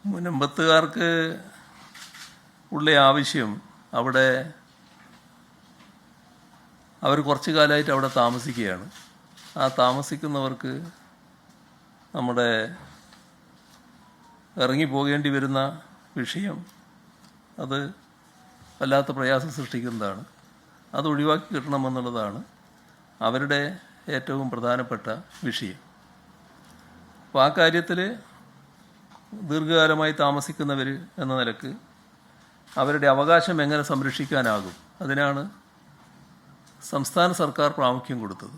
മുനമ്പത്തുകാർക്ക് ഉള്ള ആവശ്യം അവിടെ അവർ കുറച്ചു കാലമായിട്ട് അവിടെ താമസിക്കുകയാണ്. ആ താമസിക്കുന്നവർക്ക് നമ്മുടെ ഇറങ്ങിപ്പോകേണ്ടി വരുന്ന വിഷയം അത് വല്ലാത്ത പ്രയാസം സൃഷ്ടിക്കുന്നതാണ്. അത് ഒഴിവാക്കി കിട്ടണമെന്നുള്ളതാണ് അവരുടെ ഏറ്റവും പ്രധാനപ്പെട്ട വിഷയം. അപ്പോൾ ആ കാര്യത്തിൽ ദീർഘകാലമായി താമസിക്കുന്നവർ എന്ന നിലക്ക് അവരുടെ അവകാശം എങ്ങനെ സംരക്ഷിക്കാനാകും, അതിനാണ് സംസ്ഥാന സർക്കാർ പ്രാമുഖ്യം കൊടുത്തത്.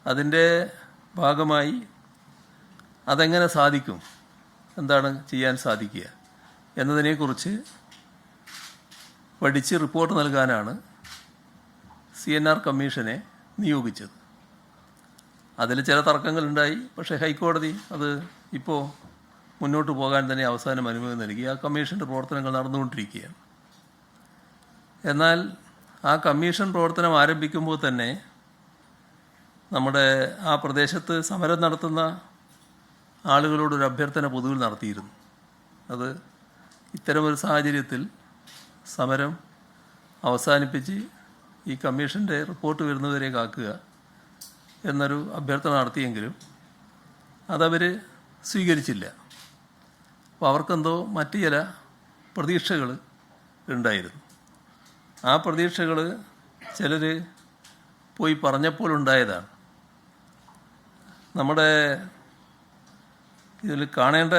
അതിൻ്റെ ഭാഗമായി അതെങ്ങനെ സാധിക്കും, എന്താണ് ചെയ്യാൻ സാധിക്കുക എന്നതിനെക്കുറിച്ച് പഠിച്ച് റിപ്പോർട്ട് നൽകാനാണ് CNR കമ്മീഷനെ നിയോഗിച്ചത്. അതിൽ ചില തർക്കങ്ങളുണ്ടായി. പക്ഷേ ഹൈക്കോടതി അത് ഇപ്പോൾ മുന്നോട്ട് പോകാൻ തന്നെ അവസാനം അനുമതി നൽകി. ആ കമ്മീഷൻ്റെ പ്രവർത്തനങ്ങൾ നടന്നുകൊണ്ടിരിക്കുകയാണ്. എന്നാൽ ആ കമ്മീഷൻ പ്രവർത്തനം ആരംഭിക്കുമ്പോൾ തന്നെ നമ്മുടെ ആ പ്രദേശത്ത് സമരം നടത്തുന്ന ആളുകളോടൊരു അഭ്യർത്ഥന പൊതുവിൽ നടത്തിയിരുന്നു. അത് ഇത്തരമൊരു സാഹചര്യത്തിൽ സമരം അവസാനിപ്പിച്ച് ഈ കമ്മീഷൻ്റെ റിപ്പോർട്ട് വരുന്നവരെ കാക്കുക എന്നൊരു അഭ്യർത്ഥന നടത്തിയെങ്കിലും അതവർ സ്വീകരിച്ചില്ല. അപ്പോൾ അവർക്കെന്തോ മറ്റു ചില പ്രതീക്ഷകൾ ഉണ്ടായിരുന്നു. ആ പ്രതീക്ഷകൾ ചിലർ പോയി പറഞ്ഞപ്പോൾ ഉണ്ടായതാണ്. നമ്മുടെ ഇതിൽ കാണേണ്ട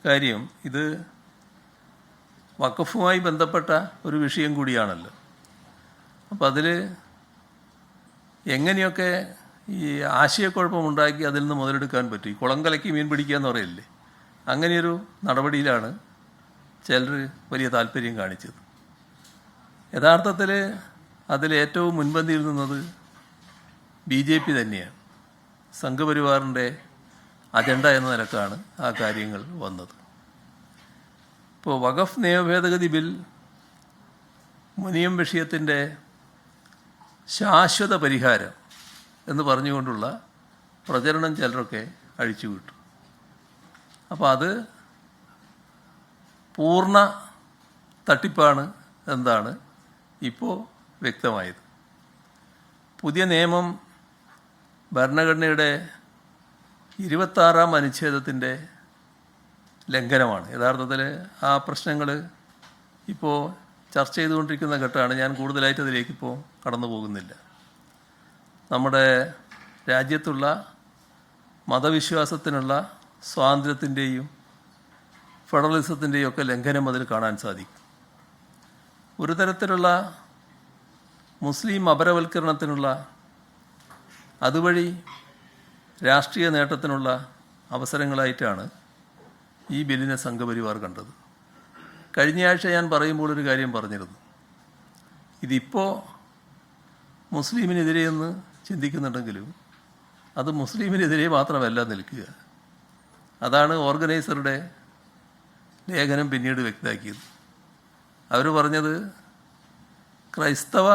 കാര്യം, ഇത് വഖഫുമായി ബന്ധപ്പെട്ട ഒരു വിഷയം കൂടിയാണല്ലോ. അപ്പം അതിൽ എങ്ങനെയൊക്കെ ഈ ആശയക്കുഴപ്പമുണ്ടാക്കി അതിൽ നിന്ന് മുതലെടുക്കാൻ പറ്റും. കുളം കലക്കി മീൻ പിടിക്കുക എന്ന് പറയില്ലേ, അങ്ങനെയൊരു നടപടിയിലാണ് ചിലർ വലിയ താല്പര്യം കാണിച്ചത്. യഥാർത്ഥത്തിൽ അതിൽ ഏറ്റവും മുൻപന്തിയിൽ നിന്നത് BJP തന്നെയാണ്. സംഘപരിവാറിൻ്റെ അജണ്ട എന്ന നിലക്കാണ് ആ കാര്യങ്ങൾ വന്നത്. ഇപ്പോൾ വഖഫ് നിയമഭേദഗതി ബിൽ മുനിയം വിഷയത്തിൻ്റെ ശാശ്വത പരിഹാരം എന്ന് പറഞ്ഞുകൊണ്ടുള്ള പ്രചരണം ചിലരൊക്കെ അഴിച്ചുവിട്ടു. അപ്പോൾ അത് പൂർണ്ണ തട്ടിപ്പാണ് എന്താണ് ഇപ്പോൾ വ്യക്തമായത്. പുതിയ നിയമം ഭരണഘടനയുടെ 26-ാം അനുച്ഛേദത്തിൻ്റെ ലംഘനമാണ്. യഥാർത്ഥത്തിൽ ആ പ്രശ്നങ്ങൾ ഇപ്പോൾ ചർച്ച ചെയ്തുകൊണ്ടിരിക്കുന്ന ഘട്ടമാണ്. ഞാൻ കൂടുതലായിട്ട് അതിലേക്കിപ്പോൾ കടന്നു പോകുന്നില്ല. നമ്മുടെ രാജ്യത്തുള്ള മതവിശ്വാസത്തിനുള്ള സ്വാതന്ത്ര്യത്തിൻ്റെയും ഫെഡറലിസത്തിൻ്റെയും ഒക്കെ ലംഘനം അതിൽ കാണാൻ സാധിക്കും. ഒരു തരത്തിലുള്ള മുസ്ലിം അപരവൽക്കരണത്തിനുള്ള, അതുവഴി രാഷ്ട്രീയ നേട്ടത്തിനുള്ള അവസരങ്ങളായിട്ടാണ് ഈ ബില്ലിനെ സംഘപരിവാർ കണ്ടത്. കഴിഞ്ഞയാഴ്ച ഞാൻ പറയുമ്പോൾ ഒരു കാര്യം പറഞ്ഞിരുന്നു. ഇതിപ്പോൾ മുസ്ലിമിനെതിരെയെന്ന് ചിന്തിക്കുന്നുണ്ടെങ്കിലും അത് മുസ്ലിമിനെതിരെ മാത്രമല്ല നിൽക്കുക. അതാണ് ഓർഗനൈസറുടെ ലേഖനം പിന്നീട് വ്യക്തമാക്കിയത്. അവർ പറഞ്ഞത് ക്രൈസ്തവ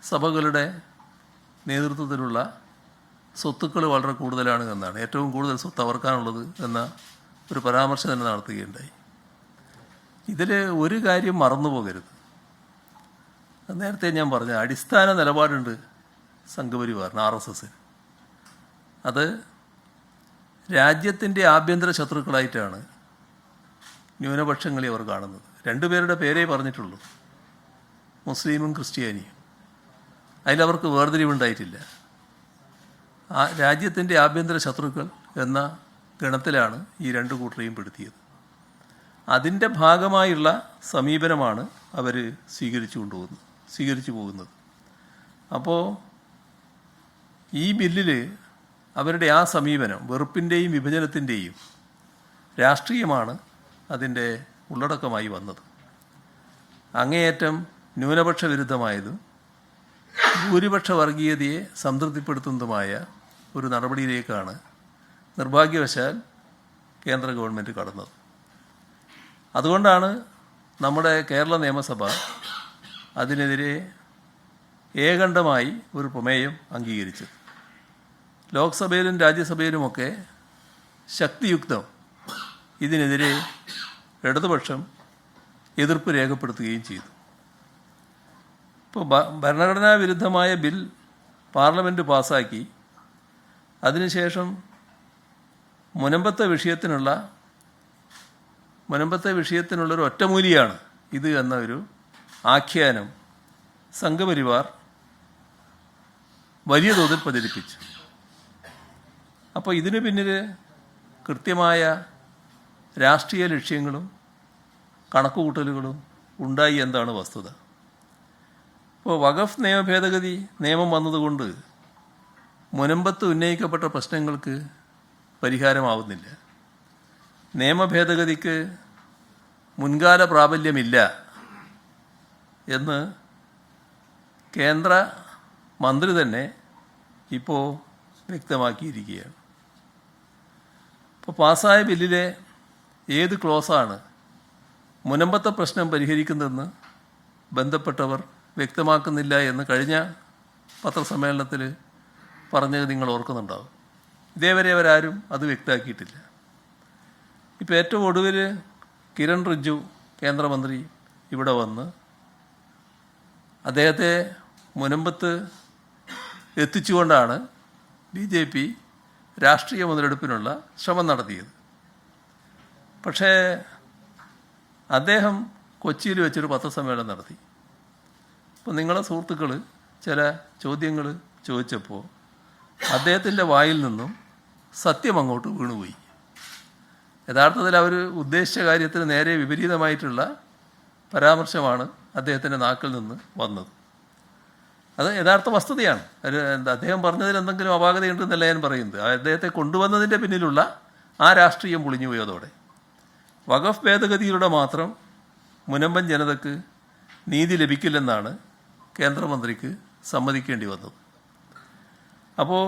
സഭകളുടെ നേതൃത്വത്തിലുള്ള സ്വത്തുക്കൾ വളരെ കൂടുതലാണ് എന്നാണ്. ഏറ്റവും കൂടുതൽ സ്വത്ത് അവർക്കാണുള്ളത് എന്ന ഒരു പരാമർശം തന്നെ നടത്തുകയുണ്ടായി. ഇതിൽ ഒരു കാര്യം മറന്നു പോകരുത്. നേരത്തെ ഞാൻ പറഞ്ഞ അടിസ്ഥാന നിലപാടുണ്ട് സംഘപരിവാറിന്, RSSന്. അത് രാജ്യത്തിൻ്റെ ആഭ്യന്തര ശത്രുക്കളായിട്ടാണ് ന്യൂനപക്ഷങ്ങളെ അവർ കാണുന്നത്. രണ്ടുപേരുടെ പേരേ പറഞ്ഞിട്ടുള്ളൂ, മുസ്ലിമും ക്രിസ്ത്യാനിയും. അതിലവർക്ക് വേർതിരിവുണ്ടായിട്ടില്ല. ആ രാജ്യത്തിൻ്റെ ആഭ്യന്തര ശത്രുക്കൾ എന്ന ഗണത്തിലാണ് ഈ രണ്ട് കൂട്ടരെയും പെടുത്തിയത്. അതിൻ്റെ ഭാഗമായുള്ള സമീപനമാണ് അവർ സ്വീകരിച്ചു പോകുന്നത്. അപ്പോൾ ഈ ബില്ലിൽ അവരുടെ ആ സമീപനം വെറുപ്പിൻ്റെയും വിഭജനത്തിൻ്റെയും രാഷ്ട്രീയമാണ് അതിൻ്റെ ഉള്ളടക്കമായി വന്നത്. അങ്ങേയറ്റം ന്യൂനപക്ഷ വിരുദ്ധമായതും ഭൂരിപക്ഷ വർഗീയതയെ സംതൃപ്തിപ്പെടുത്തുന്നതുമായ ഒരു നടപടിയിലേക്കാണ് നിർഭാഗ്യവശാൽ കേന്ദ്ര ഗവൺമെൻറ് കടന്നത്. അതുകൊണ്ടാണ് നമ്മുടെ കേരള നിയമസഭ അതിനെതിരെ ഏകണ്ഠമായി ഒരു പ്രമേയം അംഗീകരിച്ചത്. ലോക്സഭയിലും രാജ്യസഭയിലുമൊക്കെ ശക്തിയുക്തം ഇതിനെതിരെ ഇടതുപക്ഷം എതിർപ്പ് രേഖപ്പെടുത്തുകയും ചെയ്തു. ഇപ്പോൾ ഭരണഘടനാ വിരുദ്ധമായ ബിൽ പാർലമെൻറ്റ് പാസ്സാക്കി അതിനുശേഷം മുനമ്പത്തെ വിഷയത്തിനുള്ളൊരു ഒറ്റമൂലിയാണ് ഇത് എന്ന ഒരു ആഖ്യാനം സംഘപരിവാർ വലിയ തോതിൽ പ്രചരിപ്പിച്ചു. അപ്പോൾ ഇതിനു പിന്നിൽ കൃത്യമായ രാഷ്ട്രീയ ലക്ഷ്യങ്ങളും കണക്കുകൂട്ടലുകളും ഉണ്ടായി എന്താണ് വസ്തുത. ഇപ്പോൾ വഖഫ് നിയമ ഭേദഗതി നിയമം വന്നതുകൊണ്ട് മുനമ്പത്ത് ഉന്നയിക്കപ്പെട്ട പ്രശ്നങ്ങൾക്ക് പരിഹാരമാവുന്നില്ല. നിയമ ഭേദഗതിക്ക് മുൻകാല പ്രാബല്യമില്ല എന്ന് കേന്ദ്ര മന്ത്രി തന്നെ ഇപ്പോൾ വ്യക്തമാക്കിയിരിക്കുകയാണ്. ഇപ്പോൾ പാസ്സായ ബില്ലിലെ ഏത് ക്ലോസാണ് മുനമ്പത്തെ പ്രശ്നം പരിഹരിക്കുന്നതെന്ന് ബന്ധപ്പെട്ടവർ വ്യക്തമാക്കുന്നില്ല എന്ന് കഴിഞ്ഞ പത്രസമ്മേളനത്തിൽ പറഞ്ഞത് നിങ്ങൾ ഓർക്കുന്നുണ്ടാവും. ഇതേവരെ അവരാരും അത് വ്യക്തമാക്കിയിട്ടില്ല. ഇപ്പോൾ ഏറ്റവും ഒടുവിൽ കിരൺ റിജ്ജു കേന്ദ്രമന്ത്രി ഇവിടെ വന്ന് അദ്ദേഹത്തെ മുനമ്പത്ത് എത്തിച്ചുകൊണ്ടാണ് BJP രാഷ്ട്രീയ മുതലെടുപ്പിനുള്ള ശ്രമം നടത്തിയത്. പക്ഷേ അദ്ദേഹം കൊച്ചിയിൽ വെച്ചൊരു പത്രസമ്മേളനം നടത്തി. അപ്പോൾ നിങ്ങളെ സുഹൃത്തുക്കൾ ചില ചോദ്യങ്ങൾ ചോദിച്ചപ്പോൾ അദ്ദേഹത്തിൻ്റെ വായിൽ നിന്നും സത്യം അങ്ങോട്ട് വീണുപോയി. യഥാർത്ഥത്തിൽ അവർ ഉദ്ദേശിച്ച കാര്യത്തിന് നേരെ വിപരീതമായിട്ടുള്ള പരാമർശമാണ് അദ്ദേഹത്തിൻ്റെ നാക്കിൽ നിന്ന് വന്നത്. അത് യഥാർത്ഥ വസ്തുതയാണ്. അദ്ദേഹം പറഞ്ഞതിൽ എന്തെങ്കിലും അപാകതയുണ്ടെന്നല്ല ഞാൻ പറയുന്നത്. അദ്ദേഹത്തെ കൊണ്ടുവന്നതിൻ്റെ പിന്നിലുള്ള ആ രാഷ്ട്രീയം പൊളിഞ്ഞുപോയി. അതോടെ വഖഫ് ഭേദഗതിയിലൂടെ മാത്രം മുനമ്പൻ ജനതയ്ക്ക് നീതി ലഭിക്കില്ലെന്നാണ് കേന്ദ്രമന്ത്രിക്ക് സമ്മതിക്കേണ്ടി വന്നത്. അപ്പോൾ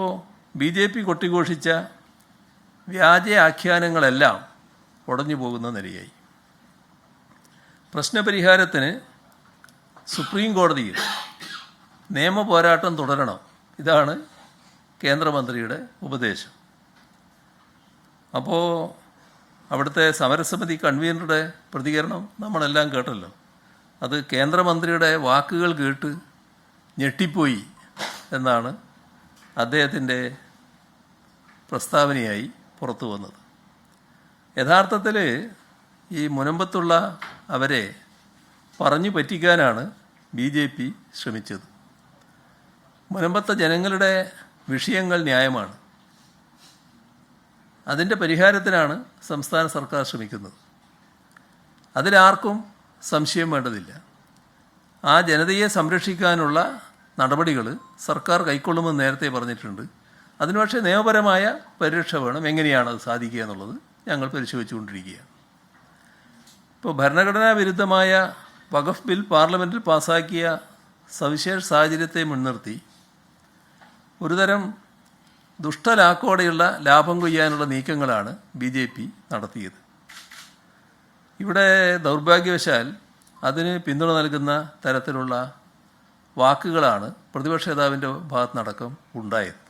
BJP കൊട്ടിഘോഷിച്ച വ്യാജ ആഖ്യാനങ്ങളെല്ലാം ഉടഞ്ഞു പോകുന്ന നിലയായി. പ്രശ്നപരിഹാരത്തിന് സുപ്രീം കോടതിയിൽ നിയമ പോരാട്ടം തുടരണം, ഇതാണ് കേന്ദ്രമന്ത്രിയുടെ ഉപദേശം. അപ്പോൾ അവിടുത്തെ സമരസമിതി കൺവീനറുടെ പ്രതികരണം നമ്മളെല്ലാം കേട്ടല്ലോ. അത് കേന്ദ്രമന്ത്രിയുടെ വാക്കുകൾ കേട്ട് ഞെട്ടിപ്പോയി എന്നാണ് അദ്ദേഹത്തിൻ്റെ പ്രസ്താവനയായി പുറത്തു വന്നത്. യഥാർത്ഥത്തിൽ ഈ മുനമ്പത്തുള്ള അവരെ പറഞ്ഞു പറ്റിക്കാനാണ് BJP ശ്രമിച്ചത്. മുനമ്പത്തെ ജനങ്ങളുടെ വിഷയങ്ങൾ ന്യായമാണ്. അതിൻ്റെ പരിഹാരത്തിനാണ് സംസ്ഥാന സർക്കാർ ശ്രമിക്കുന്നത്. അതിലാർക്കും സംശയം വേണ്ടതില്ല. ആ ജനതയെ സംരക്ഷിക്കാനുള്ള നടപടികൾ സർക്കാർ കൈക്കൊള്ളുമെന്ന് നേരത്തെ പറഞ്ഞിട്ടുണ്ട്. അതിന് പക്ഷേ നിയമപരമായ പരിരക്ഷ വേണം. എങ്ങനെയാണ് അത് സാധിക്കുക എന്നുള്ളത് ഞങ്ങൾ പരിശോധിച്ചുകൊണ്ടിരിക്കുകയാണ്. ഇപ്പോൾ ഭരണഘടനാ വിരുദ്ധമായ വഖഫ് ബിൽ പാർലമെൻറ്റിൽ പാസ്സാക്കിയ സവിശേഷ സാഹചര്യത്തെ മുൻനിർത്തി ഒരുതരം ദുഷ്ടലാക്കോടെയുള്ള ലാഭം കൊയ്യാനുള്ള നീക്കങ്ങളാണ് BJP നടത്തിയത്. ഇവിടെ ദൗർഭാഗ്യവശാൽ അതിന് പിന്തുണ നൽകുന്ന തരത്തിലുള്ള വാക്കുകളാണ് പ്രതിപക്ഷ നേതാവിൻ്റെ ഭാഗത്തുനിന്നടക്കം ഉണ്ടായത്.